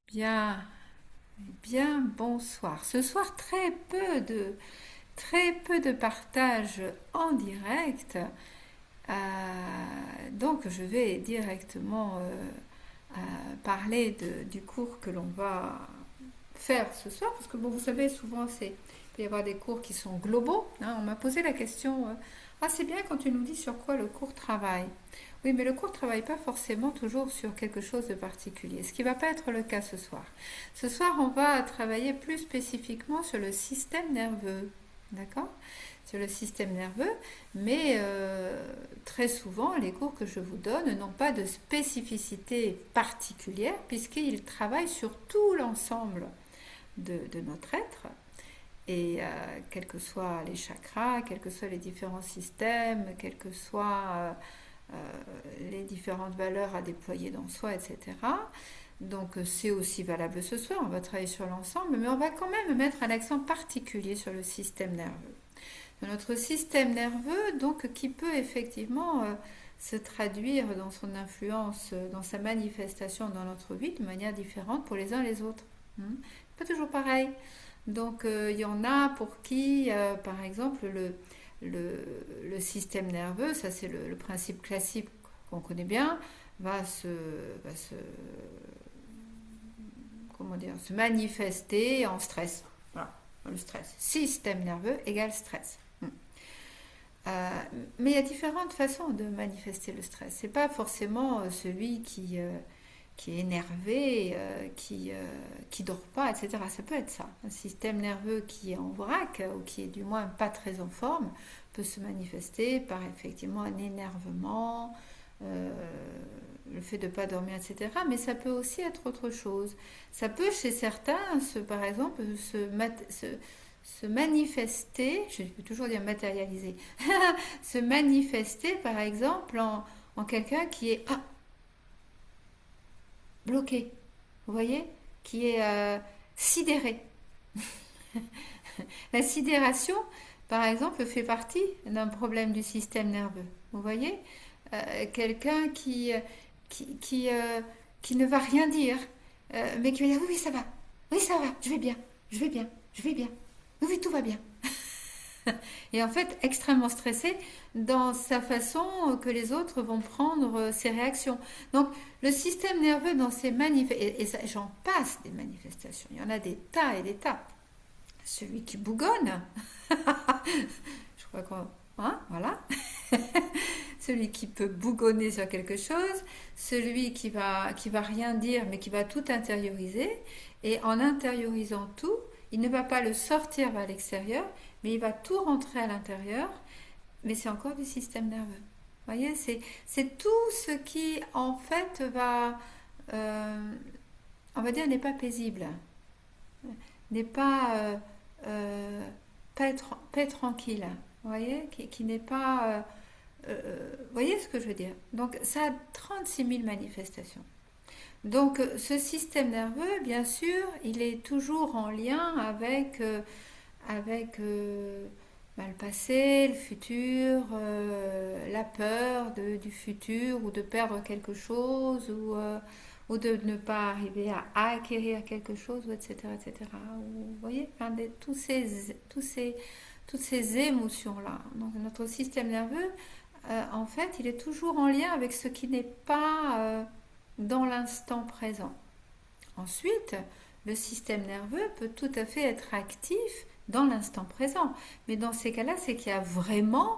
Bien, bien, bonsoir. Ce soir, très peu de partage en direct. Euh, donc, je vais directement parler du cours que l'on va faire ce soir, parce que bon, vous savez, souvent, il peut y avoir des cours qui sont globaux, hein. On m'a posé la question, ah, c'est bien quand tu nous dis sur quoi le cours travaille. Oui, mais le cours ne travaille pas forcément toujours sur quelque chose de particulier, ce qui ne va pas être le cas ce soir. Ce soir, on va travailler plus spécifiquement sur le système nerveux, d'accord? Sur le système nerveux, mais très souvent, les cours que je vous donne n'ont pas de spécificité particulière, puisqu'ils travaillent sur tout l'ensemble de notre être. Et quels que soient les chakras, quels que soient les différents systèmes, quelles que soient les différentes valeurs à déployer dans soi, etc. Donc c'est aussi valable ce soir, on va travailler sur l'ensemble, mais on va quand même mettre un accent particulier sur le système nerveux. Notre système nerveux, donc, qui peut effectivement se traduire dans son influence, dans sa manifestation dans notre vie de manière différente pour les uns et les autres. Pas toujours pareil. Donc il y en a pour qui, par exemple, le système nerveux, ça c'est le principe classique qu'on connaît bien, va se, comment dire, se manifester en stress. Voilà, le stress. Système nerveux égale stress. Euh, mais il y a différentes façons de manifester le stress. C'est pas forcément celui qui est énervé, qui dort pas, etc. Ça peut être ça. Un système nerveux qui est en vrac ou qui est du moins pas très en forme peut se manifester par effectivement un énervement, euh, le fait de ne pas dormir, etc. Mais ça peut aussi être autre chose. Ça peut chez certains, par exemple, se manifester, je peux toujours dire matérialiser, se manifester par exemple en quelqu'un qui est bloqué, vous voyez, qui est sidéré. La sidération, par exemple, fait partie d'un problème du système nerveux. Vous voyez, quelqu'un qui ne va rien dire, mais qui va dire oui, ça va, je vais bien, je vais bien, je vais bien, oui, oui, tout va bien. Et en fait, extrêmement stressé dans sa façon que les autres vont prendre ses réactions. Donc, le système nerveux dans ses manifestations, et j'en passe des manifestations, il y en a des tas et des tas. Celui qui bougonne, je crois qu'on... Hein, voilà. Celui qui peut bougonner sur quelque chose, celui qui va rien dire mais qui va tout intérioriser, et en intériorisant tout, il ne va pas le sortir vers l'extérieur, mais il va tout rentrer à l'intérieur, mais c'est encore du système nerveux. Vous voyez, c'est tout ce qui en fait euh, on va dire, n'est pas paisible, n'est pas tranquille, vous voyez, qui n'est pas... vous voyez ce que je veux dire? Donc ça a 36 000 manifestations. Donc ce système nerveux, bien sûr, il est toujours en lien avec le passé, le futur, la peur du futur ou de perdre quelque chose ou de ne pas arriver à acquérir quelque chose, etc. etc. Vous voyez, enfin, toutes ces émotions-là. Donc notre système nerveux, en fait, il est toujours en lien avec ce qui n'est pas dans l'instant présent. Ensuite, le système nerveux peut tout à fait être actif dans l'instant présent. Mais dans ces cas-là, c'est qu'il y a vraiment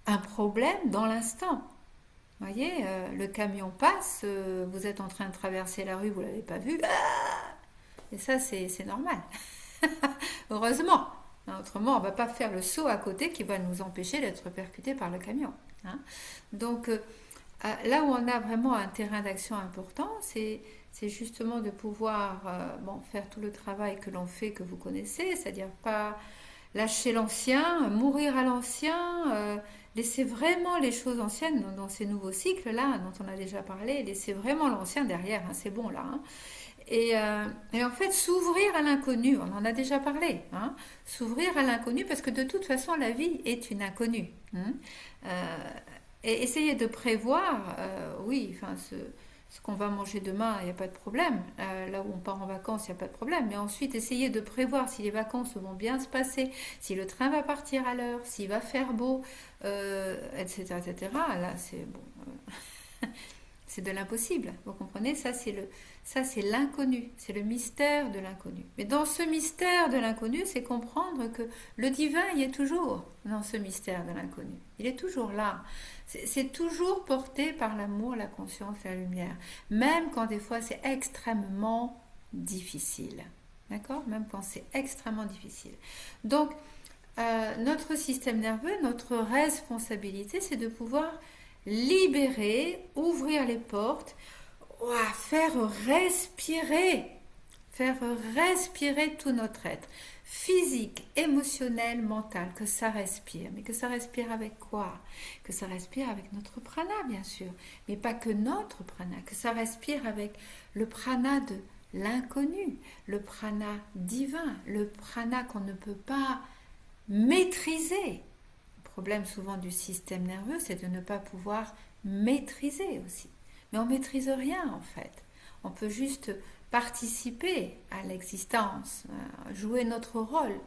un problème dans l'instant. Vous voyez, le camion passe, vous êtes en train de traverser la rue, vous ne l'avez pas vu, et ça, c'est normal. Heureusement. Autrement, on ne va pas faire le saut à côté qui va nous empêcher d'être percuté par le camion. Hein. Donc, là où on a vraiment un terrain d'action important, c'est justement de pouvoir faire tout le travail que l'on fait, que vous connaissez, c'est-à-dire pas lâcher l'ancien, mourir à l'ancien, laisser vraiment les choses anciennes dans ces nouveaux cycles-là dont on a déjà parlé, laisser vraiment l'ancien derrière, hein, c'est bon là. Hein. Et en fait, s'ouvrir à l'inconnu, on en a déjà parlé, hein, s'ouvrir à l'inconnu parce que de toute façon, la vie est une inconnue. Hein. Et essayer de prévoir, oui, enfin, ce qu'on va manger demain, il n'y a pas de problème. Là où on part en vacances, il n'y a pas de problème. Mais ensuite, essayer de prévoir si les vacances vont bien se passer, si le train va partir à l'heure, s'il va faire beau, etc., etc. Là, c'est bon, c'est de l'impossible. Vous comprenez? Ça, c'est l'inconnu. C'est le mystère de l'inconnu. Mais dans ce mystère de l'inconnu, c'est comprendre que le divin y est toujours dans ce mystère de l'inconnu. Il est toujours là. C'est toujours porté par l'amour, la conscience, la lumière. Même quand des fois c'est extrêmement difficile. D'accord? Même quand c'est extrêmement difficile. Donc, notre système nerveux, notre responsabilité, c'est de pouvoir libérer, ouvrir les portes, faire respirer tout notre être, physique, émotionnel, mental, que ça respire. Mais que ça respire avec quoi? Que ça respire avec notre prana, bien sûr, mais pas que notre prana, que ça respire avec le prana de l'inconnu, le prana divin, le prana qu'on ne peut pas maîtriser. Le problème souvent du système nerveux, c'est de ne pas pouvoir maîtriser aussi. Mais on ne maîtrise rien en fait. On peut juste participer à l'existence, jouer notre rôle,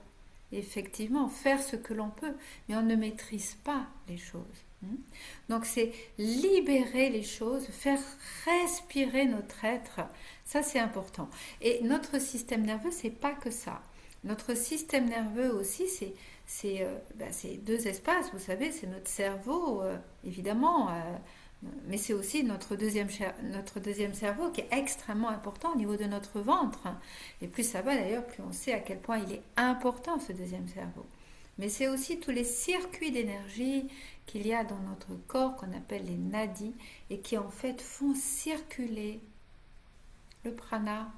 effectivement faire ce que l'on peut, mais on ne maîtrise pas les choses. Donc c'est libérer les choses, faire respirer notre être, ça c'est important. Et notre système nerveux, c'est pas que ça. Notre système nerveux aussi, c'est deux espaces, vous savez, c'est notre cerveau, évidemment, mais c'est aussi notre deuxième cerveau qui est extrêmement important au niveau de notre ventre. Et plus ça va d'ailleurs, plus on sait à quel point il est important ce deuxième cerveau. Mais c'est aussi tous les circuits d'énergie qu'il y a dans notre corps qu'on appelle les nadis et qui en fait font circuler le prana,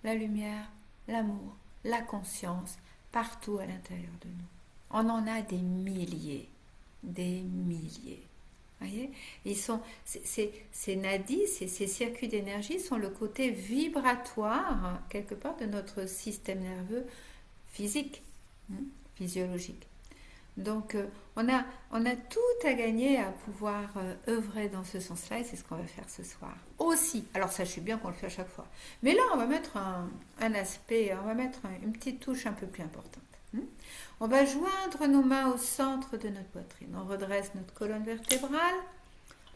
la lumière, l'amour, la conscience partout à l'intérieur de nous. On en a des milliers, des milliers. Voyez, ces nadis, ces circuits d'énergie sont le côté vibratoire quelque part de notre système nerveux physique, physiologique. Donc on a tout à gagner à pouvoir œuvrer dans ce sens-là et c'est ce qu'on va faire ce soir. Aussi, alors sachez bien qu'on le fait à chaque fois, mais là on va mettre un aspect, on va mettre une petite touche un peu plus importante. On va joindre nos mains au centre de notre poitrine. On redresse notre colonne vertébrale.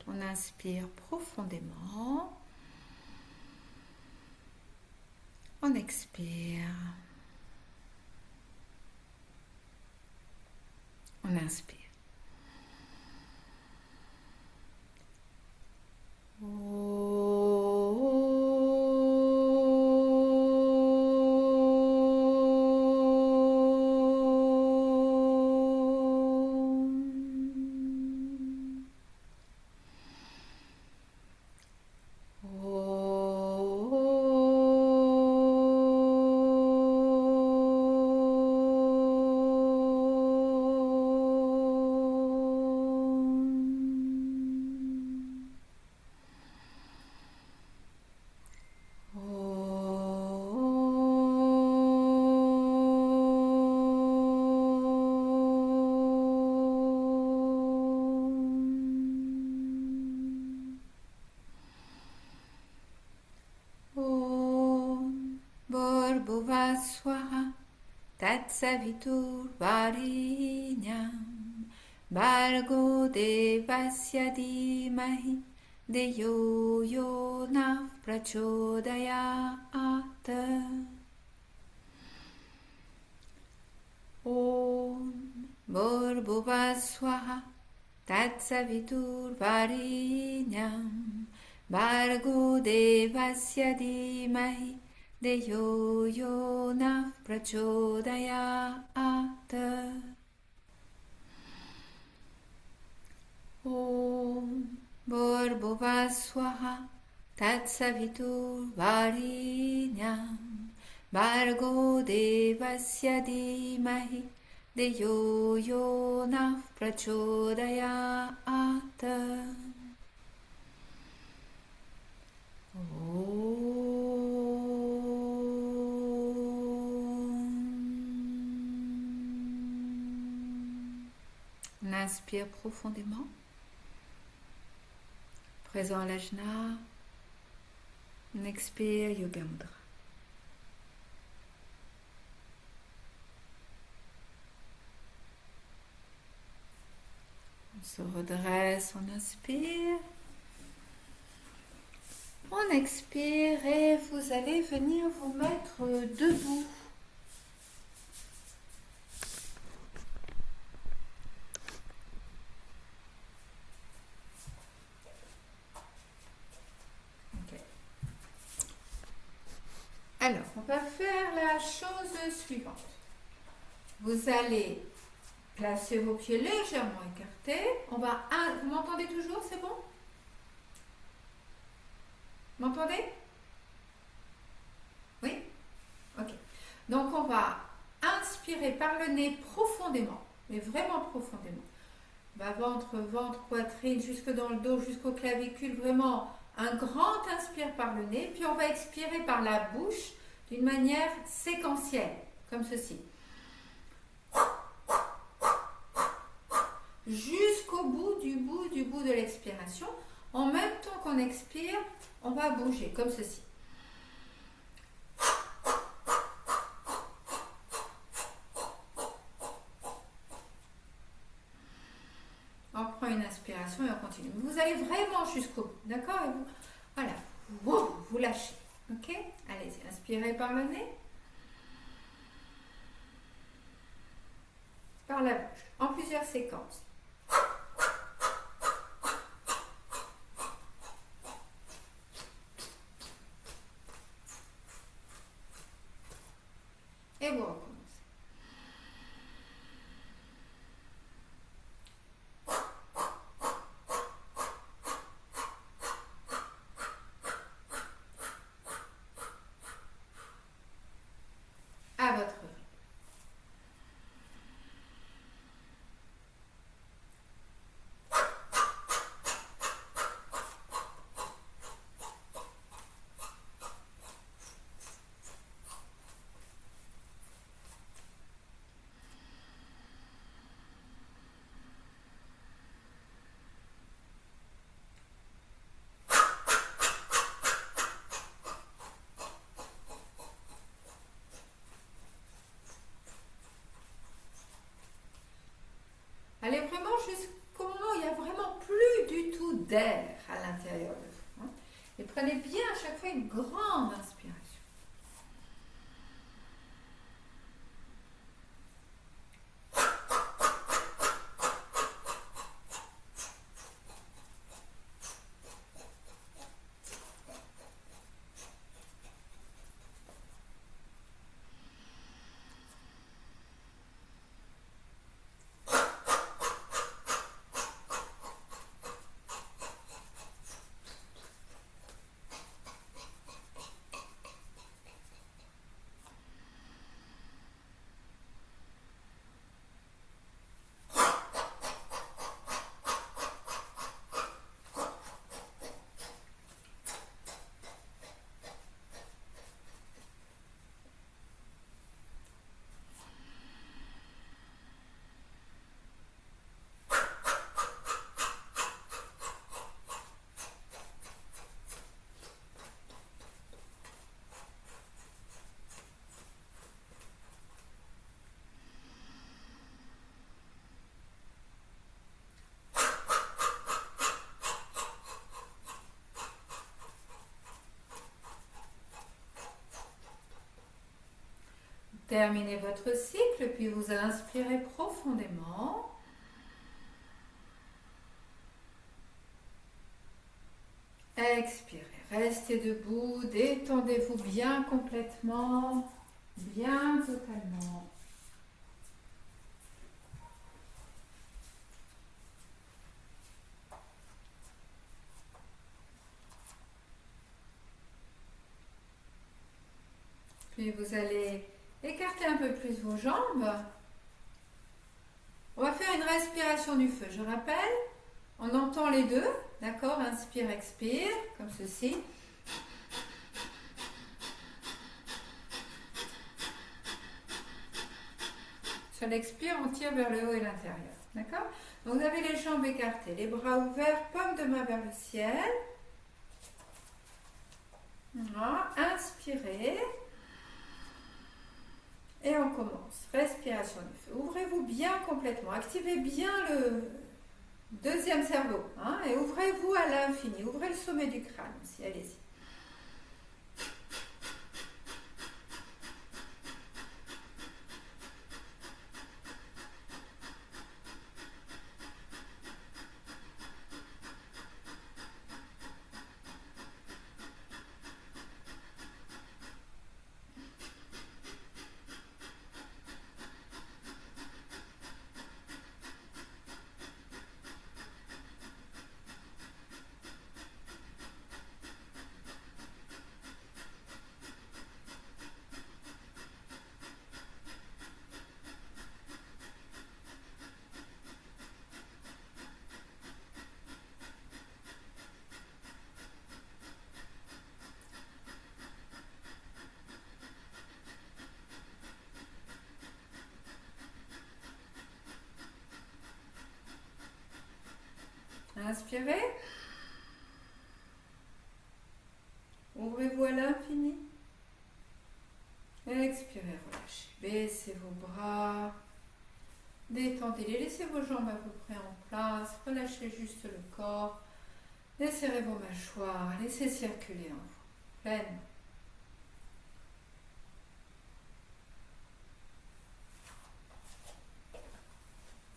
On inspire profondément. On expire. On inspire. Bhuvaswaha Tatsavitur Varinyam Bargo Devasya Dhimahi Deyo Yona Prachodayat. Om Bhuvaswaha Tatsavitur Varinyam Bargo Devasya Dhimahi Deyo Yona Prachodayat. Om Bhuvaswaha Tatsavitur Varinyam Bargo Devasya Dhimahi Deyo Yona Prachodayat. On inspire profondément, présent à l'ajna, On expire, Yoga Mudra. On se redresse, on inspire. On expire et vous allez venir vous mettre debout. Okay. Alors, on va faire la chose suivante. Vous allez placer vos pieds légèrement écartés. On va... Vous m'entendez toujours? C'est bon? M'entendez? Oui? Ok. Donc on va inspirer par le nez profondément, mais vraiment profondément. On va ventre, poitrine, jusque dans le dos, jusqu'aux clavicules, vraiment un grand inspire par le nez, puis on va expirer par la bouche d'une manière séquentielle, comme ceci. Jusqu'au bout de l'expiration. En même temps qu'on expire, on va bouger comme ceci. On prend une inspiration et on continue. Vous allez vraiment jusqu'au bout, d'accord? Voilà, vous lâchez, ok? Allez-y, inspirez par le nez. Par la bouche, en plusieurs séquences. Et vous recommencez. À votre rythme. Allez vraiment jusqu'au moment où il n'y a vraiment plus du tout d'air à l'intérieur de vous. Et prenez bien à chaque fois une grande inspiration. Terminez votre cycle, puis vous inspirez profondément. Expirez, restez debout, détendez-vous bien complètement, bien totalement. Puis vous allez écarter un peu plus vos jambes. On va faire une respiration du feu. Je rappelle, on entend les deux, d'accord? Inspire, expire, comme ceci. Sur l'expire, on tire vers le haut et l'intérieur, d'accord? Donc vous avez les jambes écartées, les bras ouverts, paume de main vers le ciel. Voilà. inspirez. Et on commence. Respiration du feu. Ouvrez-vous bien complètement. Activez bien le deuxième cerveau. Hein, et ouvrez-vous à l'infini. Ouvrez le sommet du crâne aussi. Allez-y. Inspirez. Ouvrez-vous à l'infini. Expirez, relâchez. Baissez vos bras. Détendez-les. Laissez vos jambes à peu près en place. Relâchez juste le corps. Desserrez vos mâchoires. Laissez circuler en vous. Pleinement.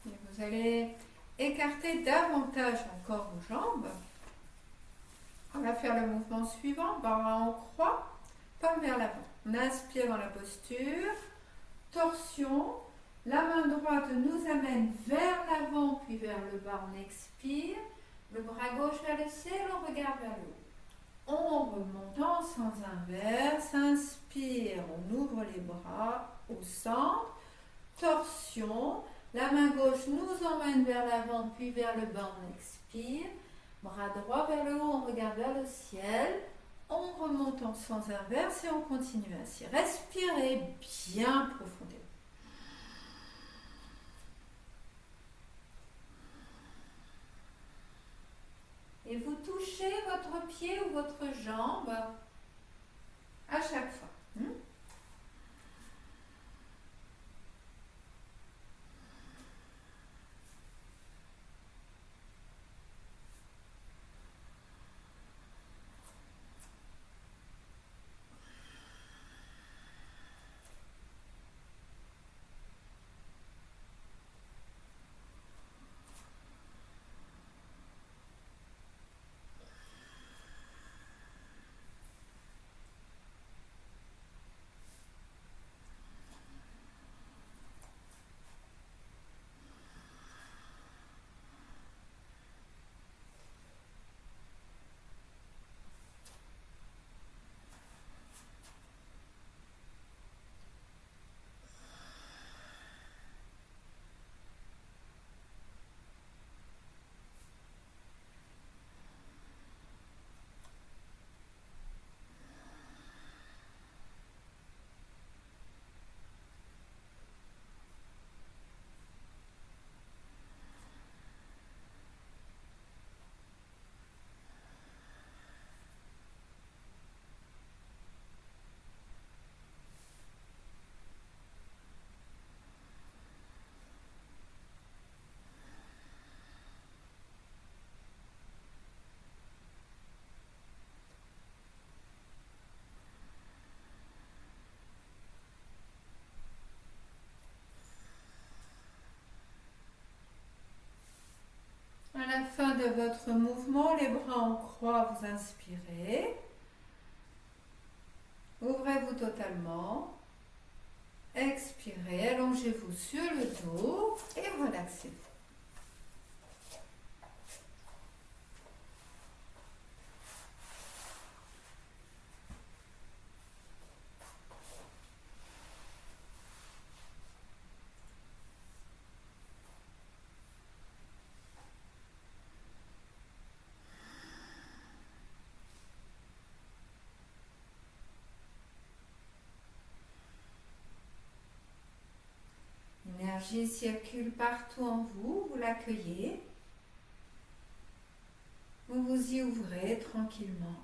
Et vous allez écarter davantage encore vos jambes. On va faire le mouvement suivant, bras en croix, paume vers l'avant. On inspire dans la posture, torsion, la main droite nous amène vers l'avant puis vers le bas, on expire, le bras gauche vers le ciel, on regarde vers le haut. On remonte en sens inverse, inspire, on ouvre les bras au centre, torsion, la main gauche nous emmène vers l'avant puis vers le bas, on expire. Bras droit vers le haut, on regarde vers le ciel. On remonte en sens inverse et on continue ainsi. Respirez bien profondément. Et vous touchez votre pied ou votre jambe à chaque fois. À la fin de votre mouvement, les bras en croix, vous inspirez. Ouvrez-vous totalement. Expirez, allongez-vous sur le dos et relaxez-vous. L'énergie circule partout en vous, vous l'accueillez. Vous vous y ouvrez tranquillement.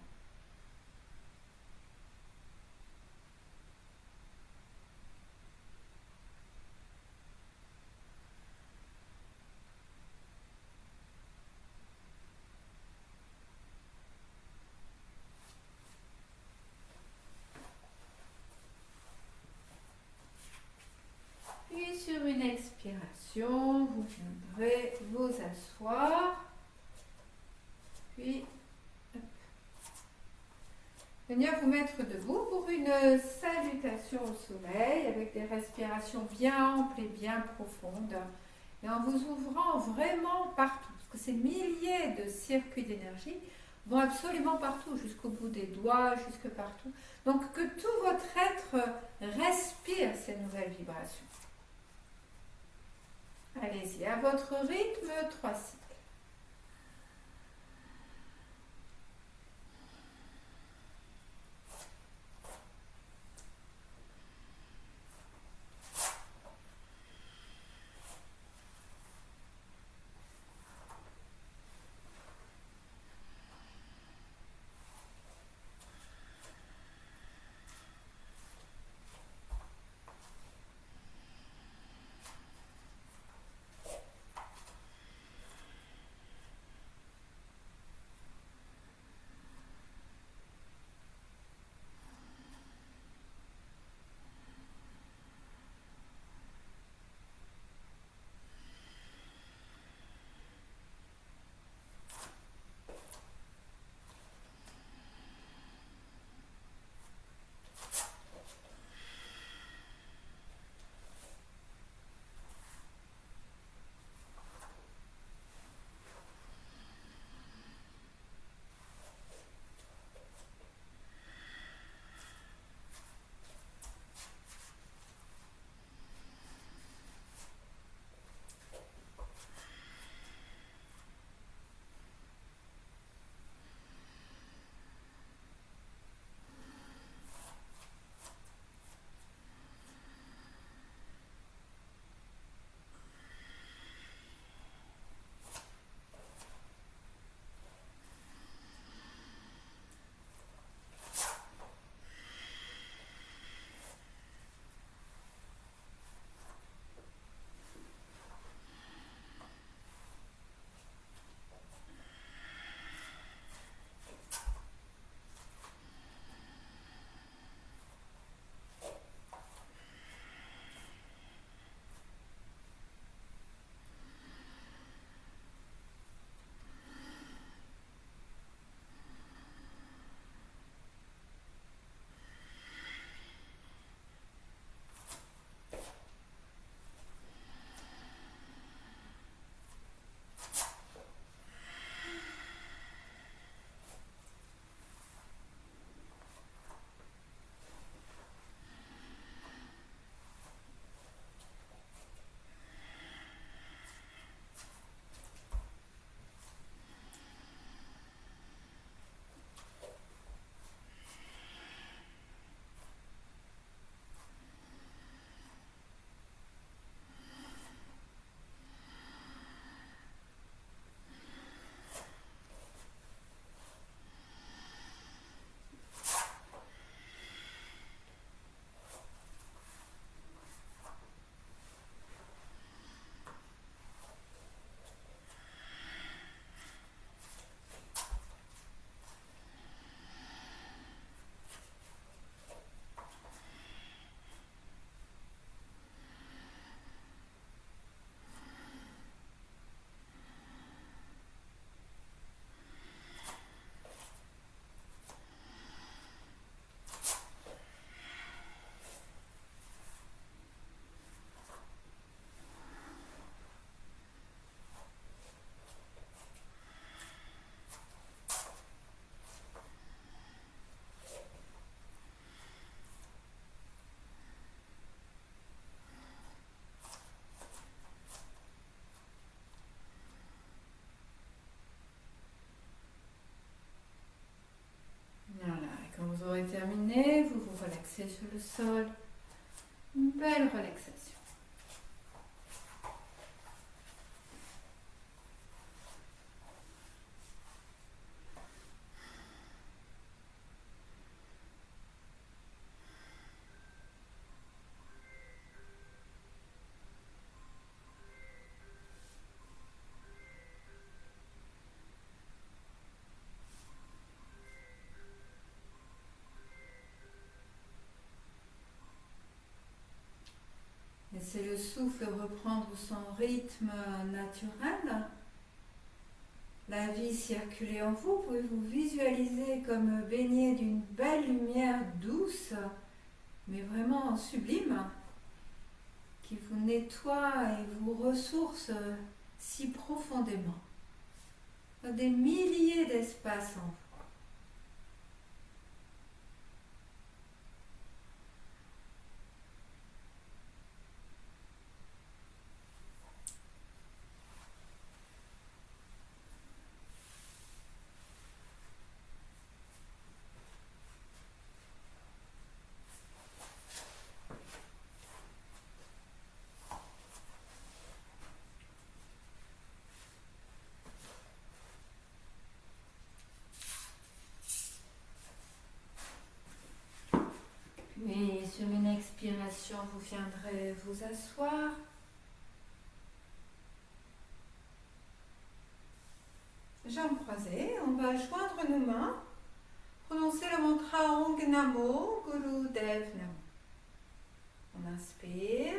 s'asseoir, puis venir vous mettre debout pour une salutation au soleil avec des respirations bien amples et bien profondes et en vous ouvrant vraiment partout parce que ces milliers de circuits d'énergie vont absolument partout, jusqu'au bout des doigts, jusque partout. Donc que tout votre être respire ces nouvelles vibrations. Allez-y, à votre rythme, 3 cycles. Vous aurez terminé, vous vous relaxez sur le sol. Une belle relaxation. Laissez le souffle reprendre son rythme naturel la vie circuler en vous. Vous pouvez vous visualiser comme baigné d'une belle lumière douce, mais vraiment sublime, qui vous nettoie et vous ressource si profondément. Des milliers d'espaces en vous. Puis sur une expiration, vous viendrez vous asseoir. Jambes croisées, on va joindre nos mains, prononcer le mantra Ong Namo Guru Dev Namo. On inspire.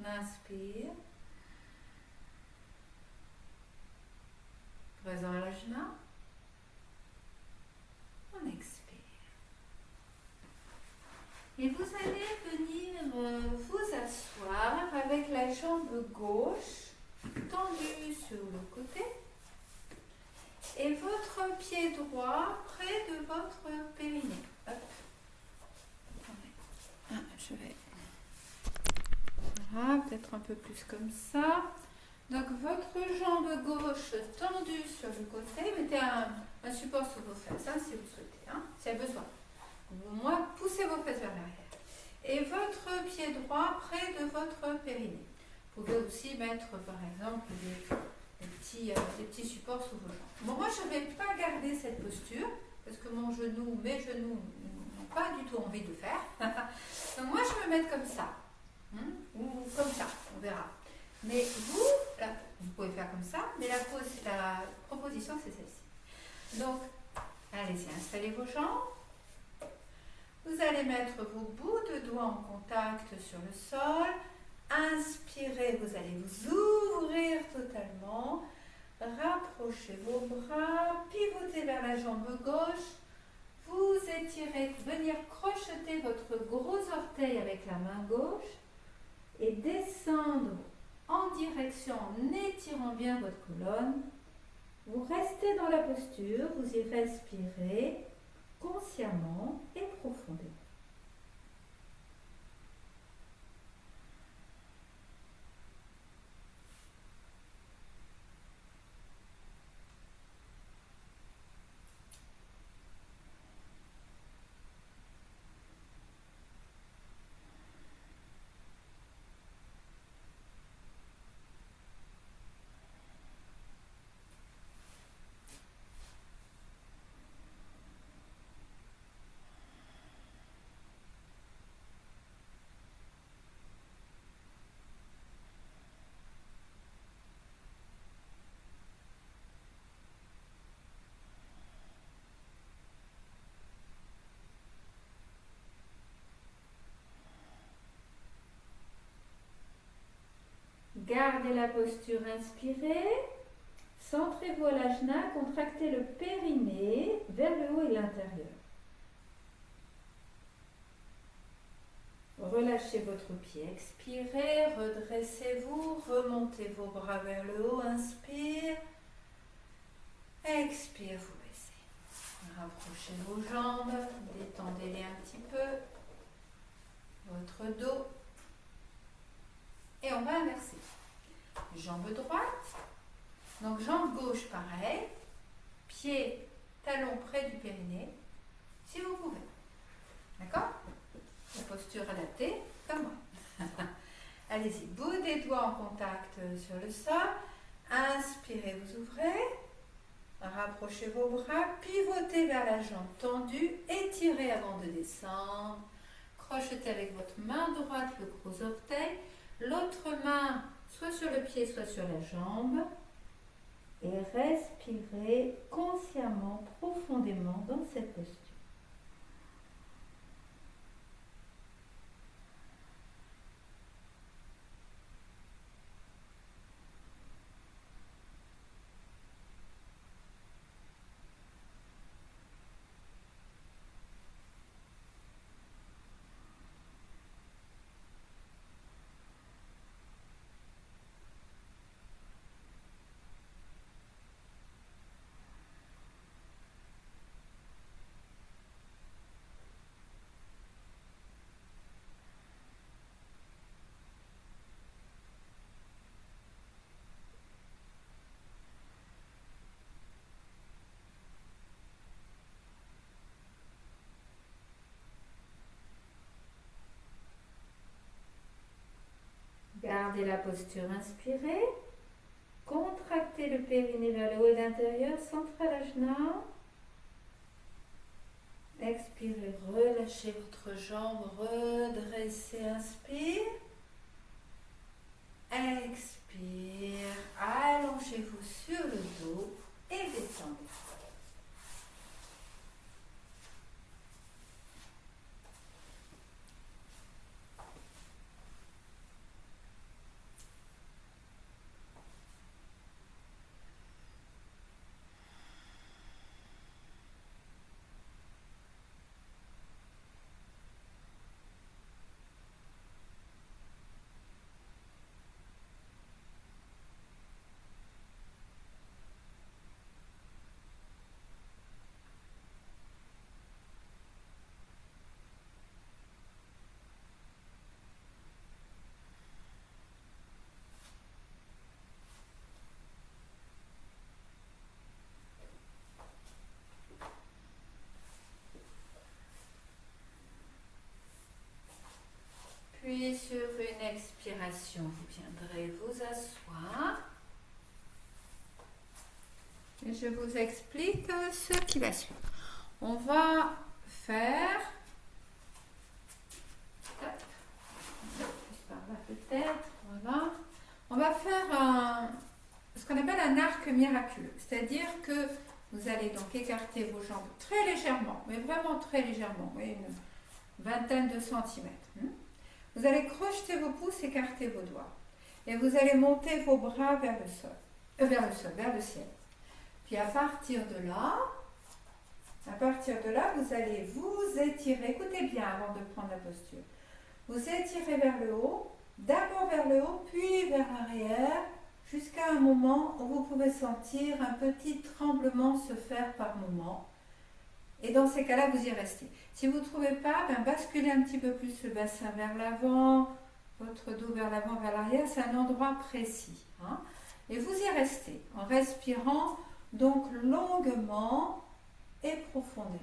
Inspire. Présent à l'ajna. On expire. Et vous allez venir vous asseoir avec la jambe gauche tendue sur le côté et votre pied droit près de votre périnée. Hop. Je vais... Voilà, peut-être un peu plus comme ça. Donc votre jambe gauche tendue sur le côté, mettez un support sur vos fesses hein, si vous souhaitez, hein, s'il y a besoin. Au moins, poussez vos fesses vers l'arrière. Et votre pied droit près de votre périnée. Vous pouvez aussi mettre par exemple des petits supports sur vos jambes. Bon, moi je ne vais pas garder cette posture parce que mes genoux n'ont pas du tout envie de faire. Donc moi je vais me mettre comme ça. Ou comme ça, on verra. Mais vous pouvez faire comme ça, mais la proposition c'est celle-ci. Donc, allez-y, installez vos jambes. Vous allez mettre vos bouts de doigts en contact sur le sol. Inspirez, vous allez vous ouvrir totalement. Rapprochez vos bras, pivotez vers la jambe gauche. Vous étirez, venir crocheter votre gros orteil avec la main gauche. Et descendre en direction en étirant bien votre colonne. Vous restez dans la posture, vous y respirez consciemment et profondément. Gardez la posture, inspirez. Centrez-vous à l'ajna, contractez le périnée vers le haut et l'intérieur. Relâchez votre pied, expirez, redressez-vous, remontez vos bras vers le haut, inspire, expire, vous baissez. Rapprochez vos jambes, détendez-les un petit peu, votre dos, et on va inverser. Jambe droite, donc jambe gauche pareil, pied, talon près du périnée, si vous pouvez. D'accord ? La posture adaptée, comme moi. Allez-y, bout des doigts en contact sur le sol. Inspirez, vous ouvrez. Rapprochez vos bras, pivotez vers la jambe tendue, étirez avant de descendre. Crochetez avec votre main droite le gros orteil, l'autre main soit sur le pied, soit sur la jambe. Et respirez consciemment, profondément dans cette posture. Gardez la posture, inspirez. Contractez le périnée vers le haut et l'intérieur, centrez l'ajna. Expirez, relâchez votre jambe, redressez, inspire. Expire, allongez-vous sur le dos et descendez. Puis sur une expiration, vous viendrez vous asseoir. Et je vous explique ce qui va suivre. On va faire, par là peut-être, voilà. On va faire ce qu'on appelle un arc miraculeux. C'est-à-dire que vous allez donc écarter vos jambes très légèrement, mais vraiment très légèrement, oui, une vingtaine de centimètres. Vous allez crocheter vos pouces, écarter vos doigts. Et vous allez monter vos bras vers le sol, vers le ciel. Puis à partir de là, vous allez vous étirer. Écoutez bien avant de prendre la posture. Vous étirez vers le haut, d'abord vers le haut, puis vers l'arrière, jusqu'à un moment où vous pouvez sentir un petit tremblement se faire par moment. Et dans ces cas-là, vous y restez. Si vous ne trouvez pas, basculez un petit peu plus le bassin vers l'avant, votre dos vers l'avant, vers l'arrière, c'est un endroit précis. Et vous y restez en respirant donc longuement et profondément.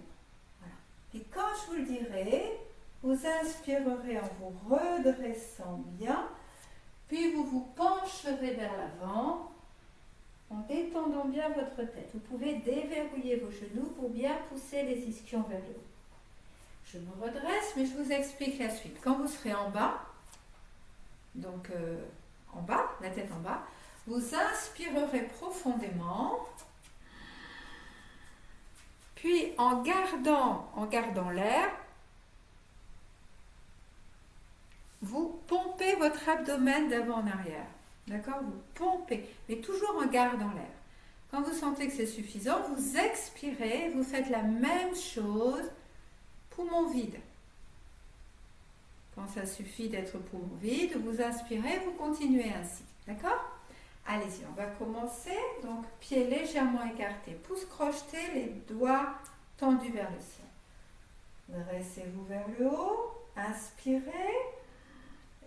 Voilà. Et quand je vous le dirai, vous inspirerez en vous redressant bien, puis vous vous pencherez vers l'avant, en détendant bien votre tête. Vous pouvez déverrouiller vos genoux pour bien pousser les ischions vers le haut. Je me redresse, mais je vous explique la suite. Quand vous serez en bas, donc en bas, la tête en bas, vous inspirerez profondément, puis en gardant l'air, vous pompez votre abdomen d'avant en arrière. D'accord? Vous pompez, mais toujours en gardant l'air. Quand vous sentez que c'est suffisant, vous expirez, vous faites la même chose, poumon vide. Quand ça suffit d'être poumon vide, vous inspirez, vous continuez ainsi. D'accord? Allez-y, on va commencer. Donc, pieds légèrement écartés, pouces crochetés, les doigts tendus vers le ciel. Dressez-vous vers le haut, inspirez,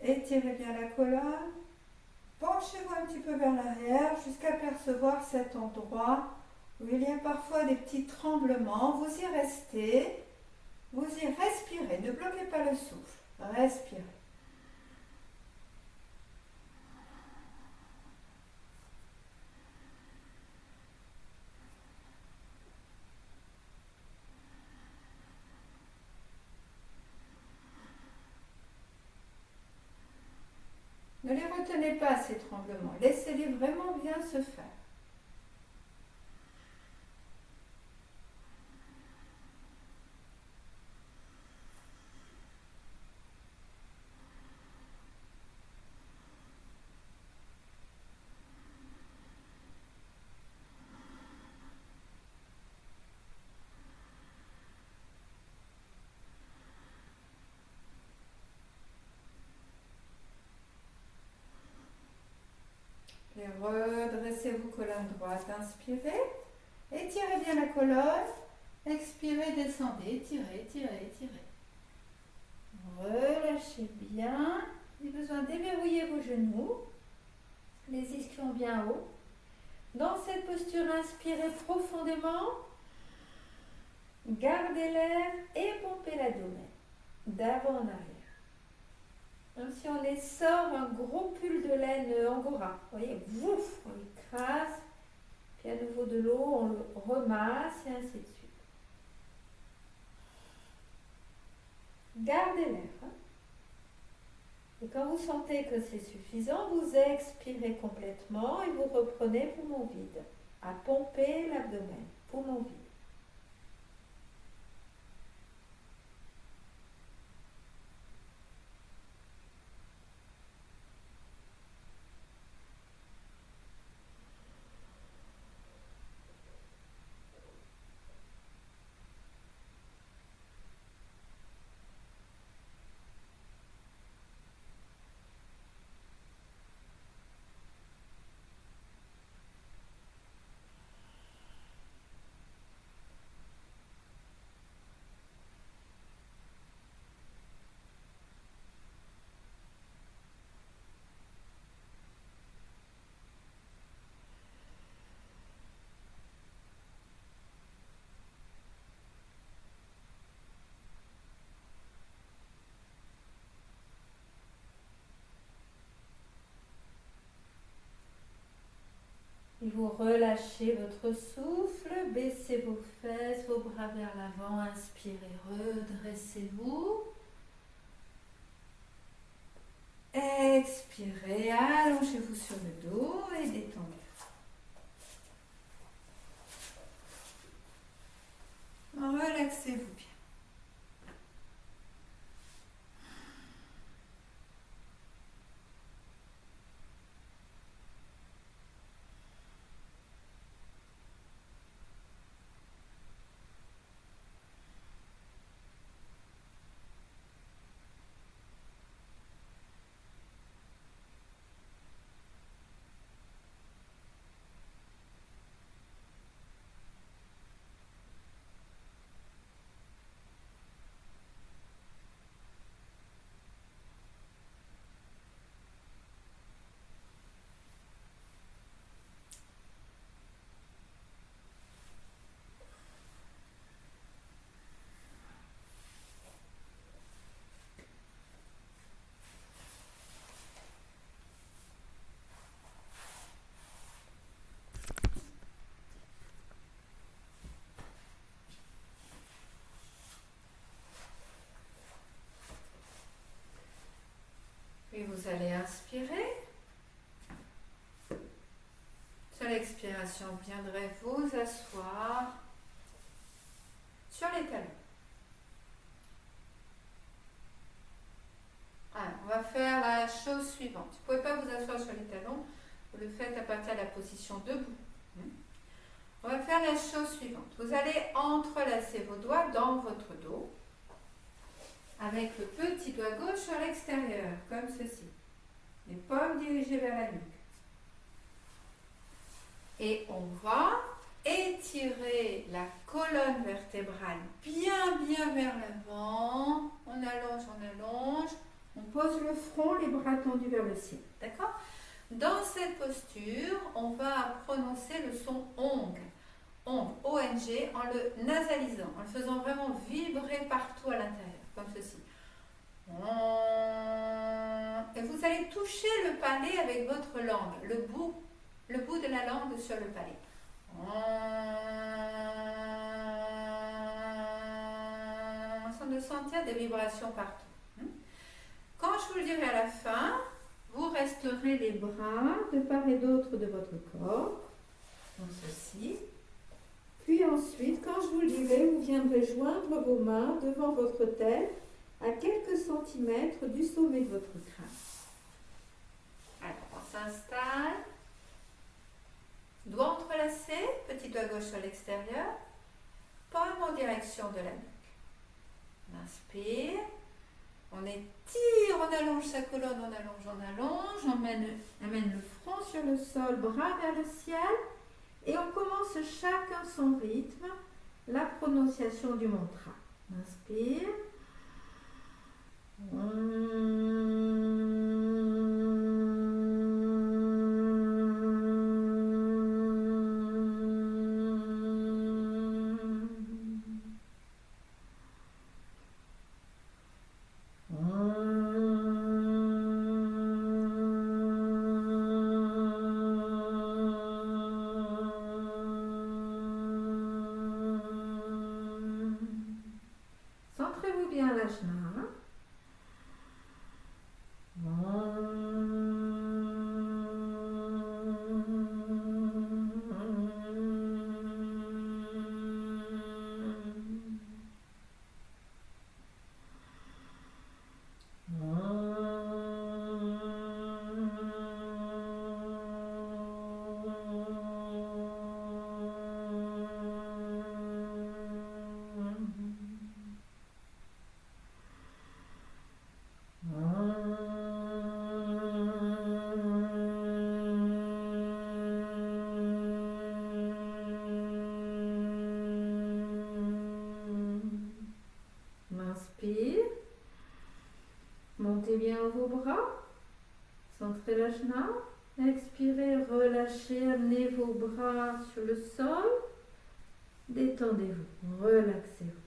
étirez bien la colonne. Penchez-vous un petit peu vers l'arrière jusqu'à percevoir cet endroit où il y a parfois des petits tremblements. Vous y restez, vous y respirez, ne bloquez pas le souffle, respirez. Ne les retenez pas, ces tremblements, laissez-les vraiment bien se faire. Et redressez-vous colonne droite, inspirez, étirez bien la colonne, expirez, descendez, étirez, étirez, étirez. Relâchez bien, vous avez besoin de déverrouiller vos genoux, les ischions bien hauts. Dans cette posture, inspirez profondément, gardez l'air et pompez l'abdomen, d'avant en arrière. Comme si on les sort un gros pull de laine angora. Vous voyez, ouf, on l'écrase, puis à nouveau de l'eau, on le remasse et ainsi de suite. Gardez l'air. Hein. Et quand vous sentez que c'est suffisant, vous expirez complètement et vous reprenez poumon vide. À pomper l'abdomen, poumon vide. Et vous relâchez votre souffle, baissez vos fesses, vos bras vers l'avant, inspirez, redressez-vous. Expirez, allongez-vous sur le dos et détendez. Relaxez-vous bien. Puis vous allez inspirer. Sur l'expiration, vous viendrez vous asseoir sur les talons. Alors, on va faire la chose suivante. Vous ne pouvez pas vous asseoir sur les talons, vous le faites à partir de la position debout. On va faire la chose suivante. Vous allez entrelacer vos doigts dans votre dos, avec le petit doigt gauche sur l'extérieur, comme ceci. Les paumes dirigées vers la nuque. Et on va étirer la colonne vertébrale bien vers l'avant. On allonge. On pose le front, les bras tendus vers le ciel. D'accord? Dans cette posture, on va prononcer le son ONG. ONG, O-N-G, en le nasalisant, en le faisant vraiment vibrer partout à l'intérieur, comme ceci. Et vous allez toucher le palais avec votre langue, le bout de la langue sur le palais. Sans de sentir des vibrations partout. Quand je vous le dirai à la fin, vous resterez les bras de part et d'autre de votre corps, comme ceci. Puis ensuite, quand je vous le dirai, vous viendrez joindre vos mains devant votre tête à quelques centimètres du sommet de votre crâne. Alors, on s'installe. Doigt entrelacé, petit doigt gauche sur l'extérieur, paume en direction de la nuque. On inspire, on étire, on allonge sa colonne, on emmène le front sur le sol, bras vers le ciel, et on commence chacun son rythme, la prononciation du mantra. On inspire. Centrez-vous bien à l'ajna. Inspire. Montez bien vos bras. Centrez l'ajna. Expirez, relâchez, amenez vos bras sur le sol. Détendez-vous, relaxez-vous.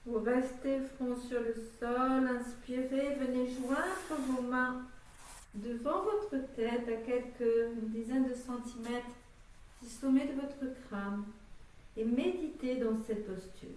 Vous restez front sur le sol, inspirez, venez joindre vos mains devant votre tête à une dizaine de centimètres du sommet de votre crâne et méditez dans cette posture.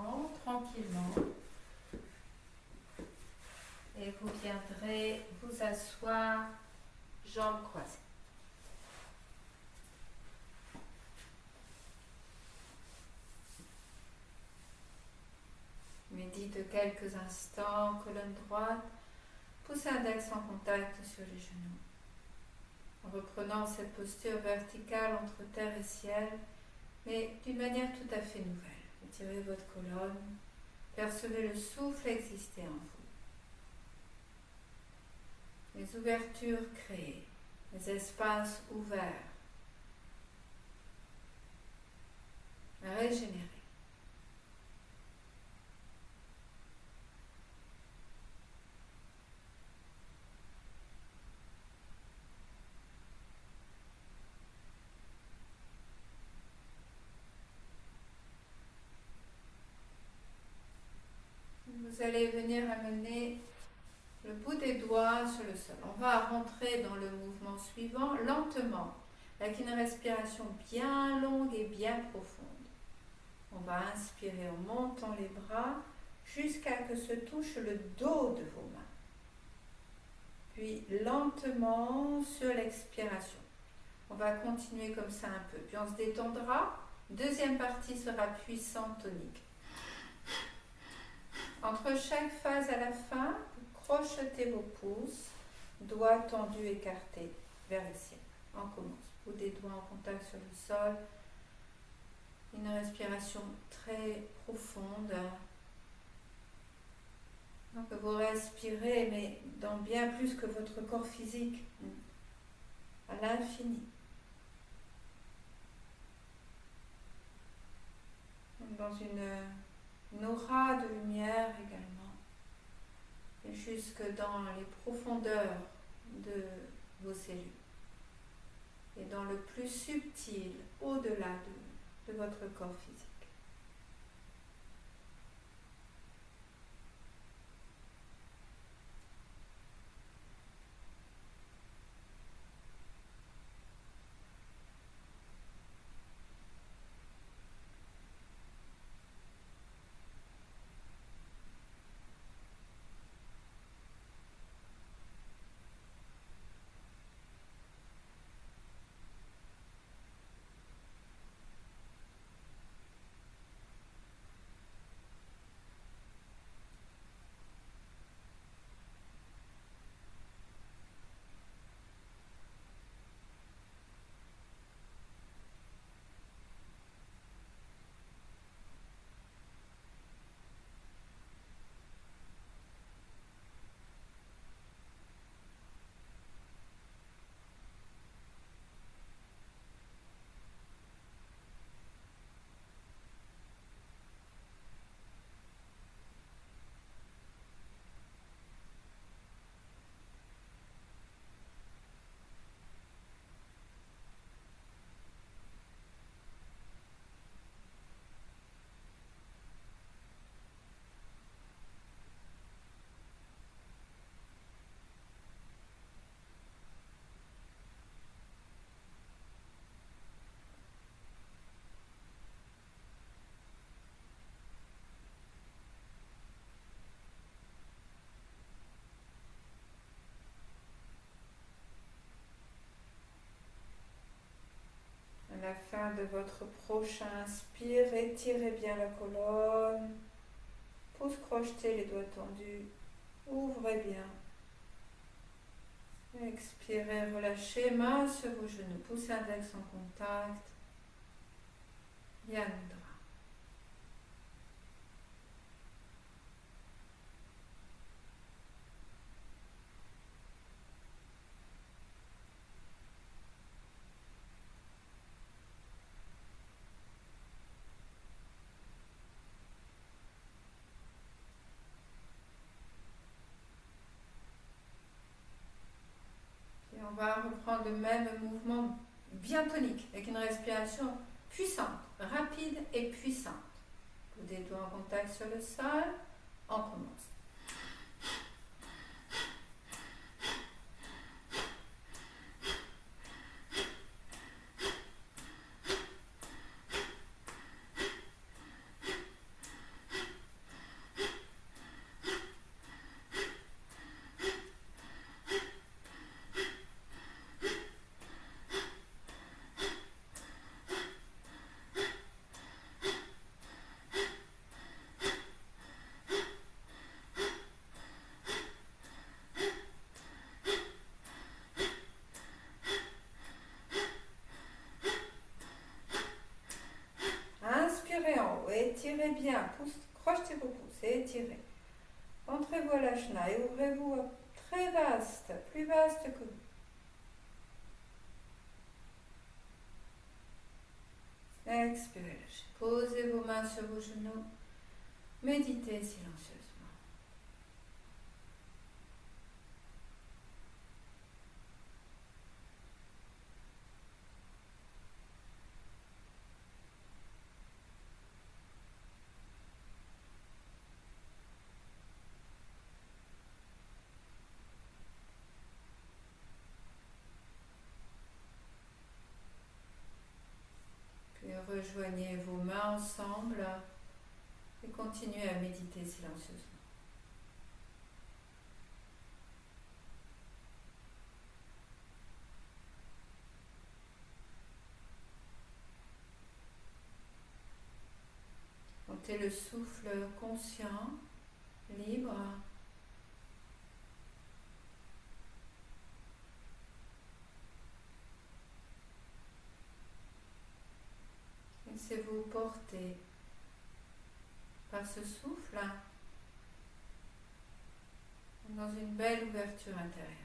instants, tranquillement. Et vous viendrez vous asseoir, jambes croisées. Médite quelques instants, colonne droite, pousse l'index en contact sur les genoux. En reprenant cette posture verticale entre terre et ciel, mais d'une manière tout à fait nouvelle. Étirez votre colonne, percevez le souffle exister en vous. Les ouvertures créées, les espaces ouverts, régénérés. Vous allez venir amener le bout des doigts sur le sol. On va rentrer dans le mouvement suivant lentement, avec une respiration bien longue et bien profonde. On va inspirer en montant les bras jusqu'à ce que se touche le dos de vos mains. Puis lentement sur l'expiration. On va continuer comme ça un peu. Puis on se détendra. Deuxième partie sera puissante tonique. Entre chaque phase à la fin, vous crochetez vos pouces, doigts tendus écartés vers le ciel. On commence. Bout des doigts en contact sur le sol. Une respiration très profonde. Donc vous respirez, mais dans bien plus que votre corps physique, à l'infini. Dans une aura de lumière également, et jusque dans les profondeurs de vos cellules, et dans le plus subtil, au-delà de votre corps physique. À la fin de votre prochain inspire, étirez bien la colonne, pouce crocheté, les doigts tendus, ouvrez bien. Expirez, relâchez, main sur vos genoux, pouce index en contact, Yanudra. On va reprendre le même mouvement bien tonique, avec une respiration puissante, rapide et puissante. Des doigts en contact sur le sol, on commence. Bien, crochetez vos pouces et étirez. Entrez-vous à l'ajna et ouvrez-vous très vaste, plus vaste que vous. Expirez, lâchez. Posez vos mains sur vos genoux. Méditez silencieusement. Puis rejoignez vos mains ensemble et continuez à méditer silencieusement. Sentez le souffle conscient, libre. Laissez-vous porter par ce souffle dans une belle ouverture intérieure.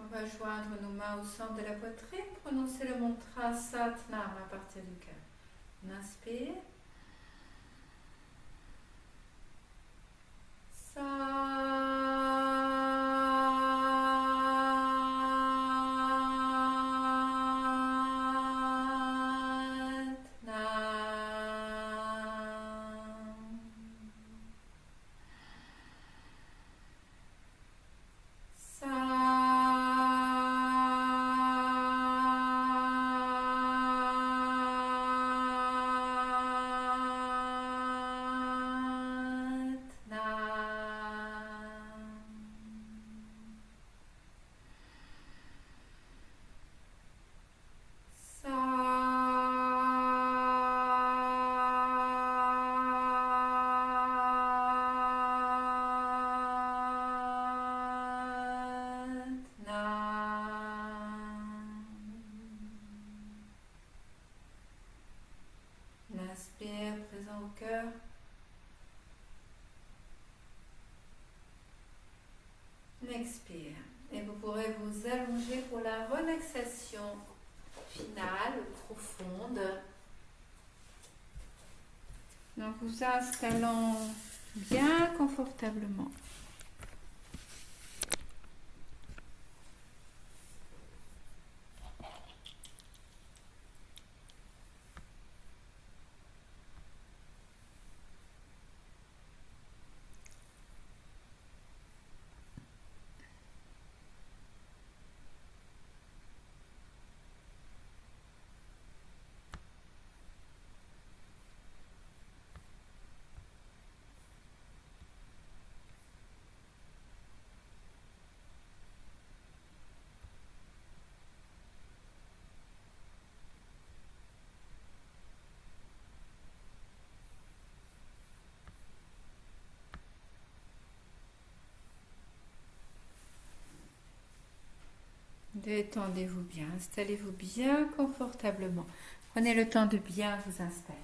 On va joindre nos mains au centre de la poitrine, prononcer le mantra Satnam à partir du cœur. On inspire. L'inspire, présent au cœur. L'expire. Et vous pourrez vous allonger pour la relaxation finale, profonde. Donc vous installant bien confortablement. Détendez-vous bien, installez-vous bien confortablement. Prenez le temps de bien vous installer.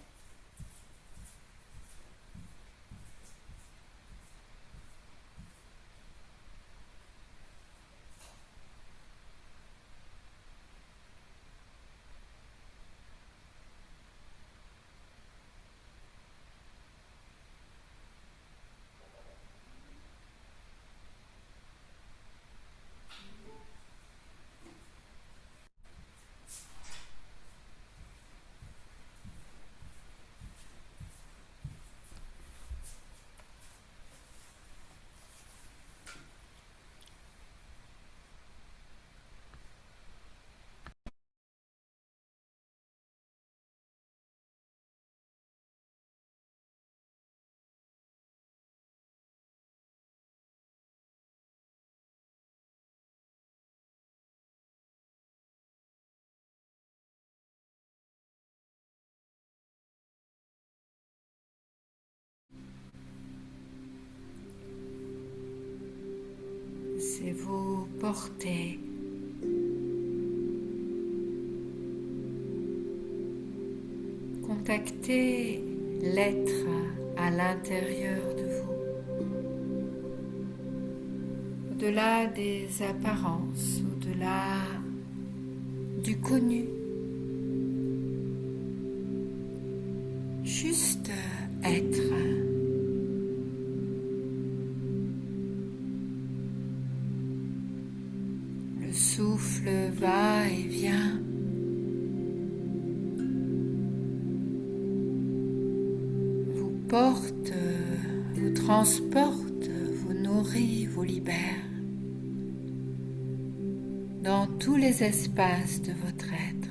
c'est vous porter. Contactez l'être à l'intérieur de vous, au-delà des apparences, au-delà du connu. Juste être. Le souffle va et vient. Vous porte, vous transporte, vous nourrit, vous libère dans tous les espaces de votre être.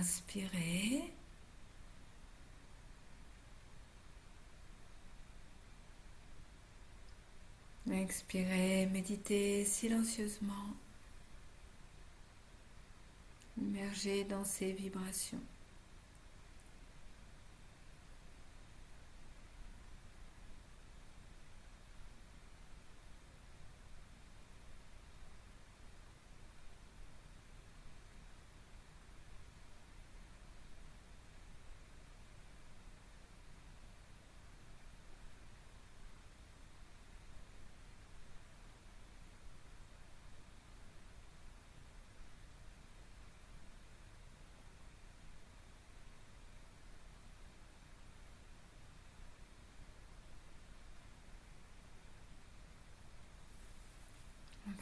Inspirez. Expirez, méditez silencieusement. Immergez dans ces vibrations.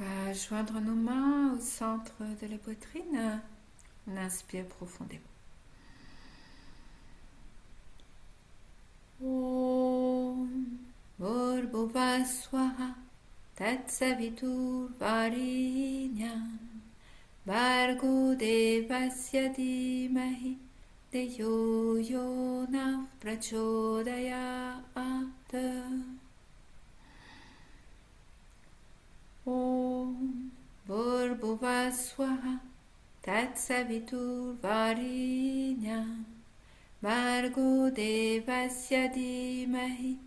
On va joindre nos mains au centre de la poitrine. On inspire profondément. Om Bhurbhuva Swaha Tatsavitur Varenyam Bhargo Devasya Dhimahi Deyo Yonah Prachodayat. Om Bhurbhuva Swaha Tatsavitur Varenyam Bhargo Devasya Dhimahi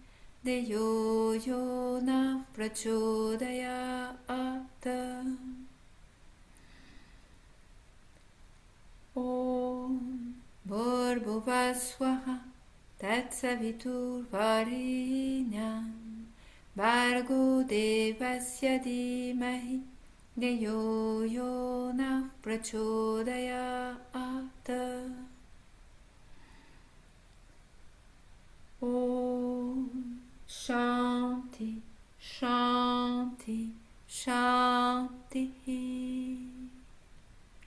Deyo Yonah Prachodayat. Om Bhurbhuva Swaha Tatsavitur Varenyam Bhargo Devasya Dhimahi Deyo Yonah Prachodayat. Om Shanti Shanti Shanti.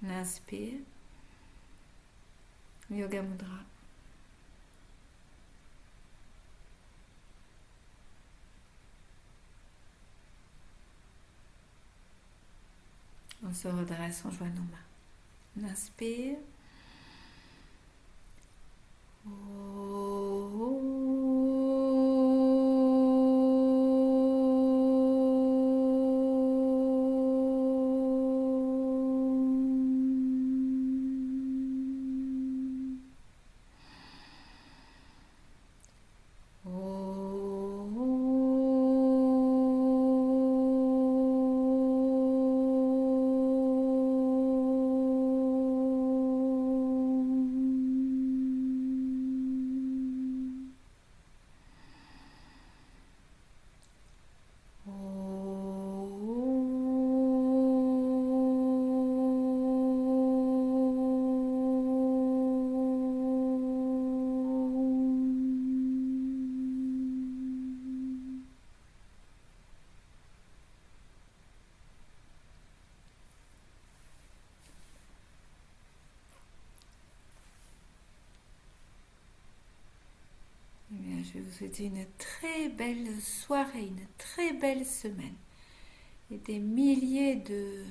On inspire. Yoga Mudra. On se redresse, on joint nos mains. On inspire. Je vous souhaite une très belle soirée, une très belle semaine et des milliers de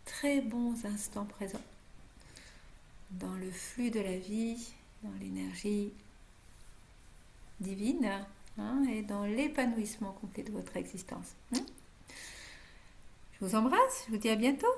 très bons instants présents dans le flux de la vie, dans l'énergie divine et dans l'épanouissement complet de votre existence. Je vous embrasse, je vous dis à bientôt.